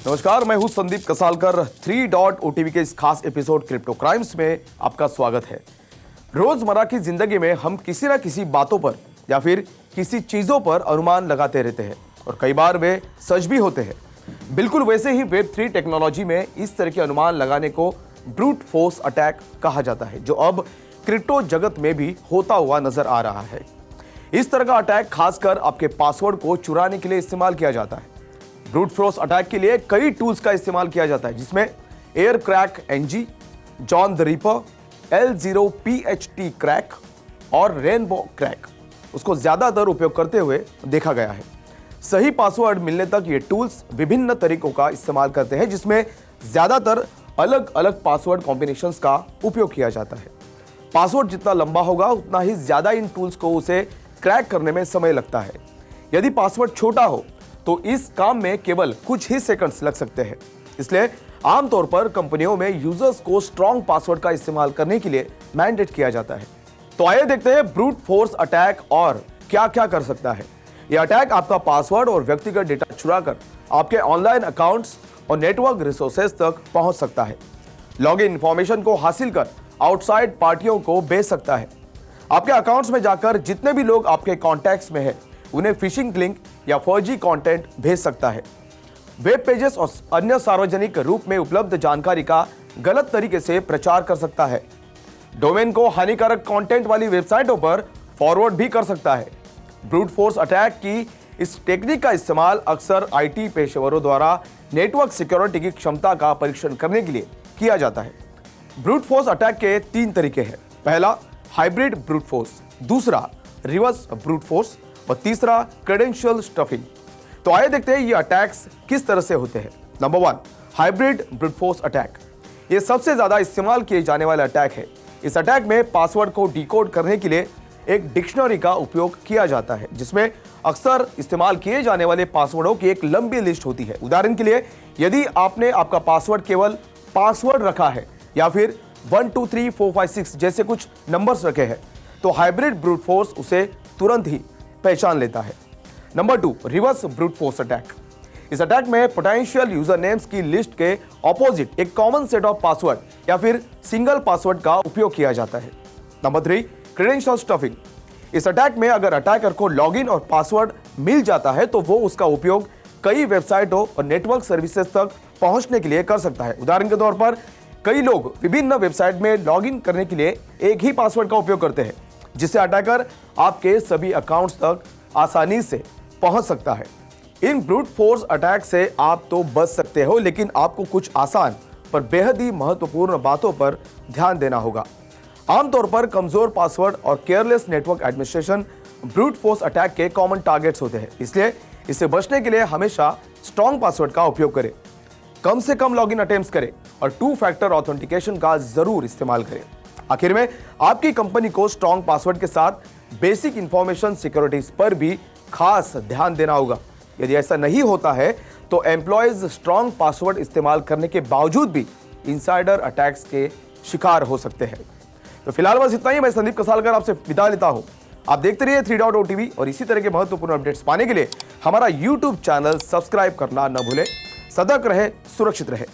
नमस्कार, मैं हूं संदीप कसालकर। 3 डॉट ओटीवी के इस खास एपिसोड क्रिप्टो क्राइम्स में आपका स्वागत है। रोजमर्रा की जिंदगी में हम किसी ना किसी बातों पर या फिर किसी चीजों पर अनुमान लगाते रहते हैं और कई बार वे सच भी होते हैं। बिल्कुल वैसे ही वेब3 टेक्नोलॉजी में इस तरह के अनुमान लगाने को ब्रूट फोर्स अटैक कहा जाता है, जो अब क्रिप्टो जगत में भी होता हुआ नजर आ रहा है। इस तरह का अटैक खासकर आपके पासवर्ड को चुराने के लिए इस्तेमाल किया जाता है। ब्रूट फोर्स अटैक के लिए कई टूल्स का इस्तेमाल किया जाता है, जिसमें Aircrack NG, John the Ripper, L0PHT crack और रेनबो क्रैक उसको ज्यादातर उपयोग करते हुए देखा गया है। सही पासवर्ड मिलने तक ये टूल्स विभिन्न तरीकों का इस्तेमाल करते हैं, जिसमें ज्यादातर अलग अलग पासवर्ड कॉम्बिनेशंस का उपयोग किया जाता है। पासवर्ड जितना लंबा होगा उतना ही ज्यादा इन टूल्स को उसे क्रैक करने में समय लगता है। यदि पासवर्ड छोटा हो तो इस काम में केवल कुछ ही सेकंड्स लग सकते हैं। इसलिए आमतौर पर कंपनियों में यूजर्स को स्ट्रॉन्ग पासवर्ड का इस्तेमाल करने के लिए मैंडेट किया जाता है। तो आइए देखते हैं ब्रूट फोर्स अटैक और क्या क्या कर सकता है। यह अटैक आपका पासवर्ड और व्यक्तिगत डेटा चुराकर आपके ऑनलाइन अकाउंट्स और नेटवर्क रिसोर्सेज तक पहुंच सकता है। लॉगिन इंफॉर्मेशन को हासिल कर आउटसाइड पार्टियों को बेच सकता है। आपके अकाउंट्स में जाकर जितने भी लोग आपके कॉन्टैक्ट्स में हैं, उन्हें फिशिंग लिंक या फर्जी कंटेंट भेज सकता है। वेब पेजेस और अन्य सार्वजनिक रूप में उपलब्ध जानकारी का गलत तरीके से प्रचार कर सकता है। डोमेन को हानिकारक कंटेंट वाली वेबसाइटों पर फॉरवर्ड भी कर सकता है। ब्रूट फोर्स अटैक की इस टेक्निक का इस्तेमाल अक्सर आईटी पेशेवरों द्वारा नेटवर्क सिक्योरिटी की क्षमता का परीक्षण करने के लिए किया जाता है। ब्रूट फोर्स अटैक के 3 तरीके हैं। पहला, हाइब्रिड ब्रूट फोर्स, दूसरा रिवर्स ब्रूट फोर्स और तीसरा क्रेडेंशियल स्टफिंग। तो आइए देखते हैं ये अटैक्स किस तरह से होते हैं। Number 1, hybrid brute force attack. ये सबसे ज्यादा इस्तेमाल किए जाने वाला अटैक है। इस अटैक में पासवर्ड को डिकोड करने के लिए एक डिक्शनरी का उपयोग किया जाता है, जिसमें अक्सर इस्तेमाल किए जाने वाले पासवर्डों की एक लंबी लिस्ट होती है। उदाहरण के लिए, यदि आपने आपका पासवर्ड केवल पासवर्ड रखा है या फिर 1 2 3 4 5 6 जैसे कुछ नंबर्स रखे हैं, तो हाइब्रिड ब्रूट फोर्स उसे तुरंत ही पहचान लेता है। Number 2, reverse brute force attack. इस अटैक में पोटेंशियल यूजर नेम्स की लिस्ट के ऑपोजिट एक कॉमन सेट ऑफ पासवर्ड या फिर सिंगल पासवर्ड का उपयोग किया जाता है। Number 3, credential stuffing. इस अटैक में अगर अटैकर को लॉगिन और पासवर्ड मिल जाता है तो वो उसका उपयोग कई वेबसाइटों और नेटवर्क सर्विसेज तक पहुंचने के लिए कर सकता है। उदाहरण के तौर पर, कई लोग विभिन्न वेबसाइट में लॉगिन करने के लिए एक ही पासवर्ड का उपयोग करते हैं, जिससे अटैकर आपके सभी अकाउंट्स तक आसानी से पहुंच सकता है। इन ब्रूट फोर्स अटैक से आप तो बच सकते हो, लेकिन आपको कुछ आसान पर बेहद ही महत्वपूर्ण बातों पर ध्यान देना होगा। आमतौर पर कमजोर पासवर्ड और careless network administration brute force attack के कॉमन टारगेट्स होते हैं। इसलिए इससे बचने के लिए हमेशा स्ट्रॉन्ग पासवर्ड का उपयोग करें, कम से कम लॉगिन अटेम्प्ट्स करें और 2 फैक्टर ऑथेंटिकेशन का जरूर इस्तेमाल करें। आखिर में, आपकी कंपनी को स्ट्रॉन्ग पासवर्ड के साथ बेसिक इंफॉर्मेशन सिक्योरिटीज पर भी खास ध्यान देना होगा। यदि ऐसा नहीं होता है तो एम्प्लॉयज स्ट्रॉन्ग पासवर्ड इस्तेमाल करने के बावजूद भी इनसाइडर अटैक्स के शिकार हो सकते हैं। तो फिलहाल बस इतना ही। मैं संदीप कसालकर आपसे विदा लेता हूं। आप देखते रहिए 3 डॉट ओटीवी और इसी तरह के महत्वपूर्ण अपडेट्स पाने के लिए हमारा यूट्यूब चैनल सब्सक्राइब करना न भूलें। सतर्क रहे, सुरक्षित रहे।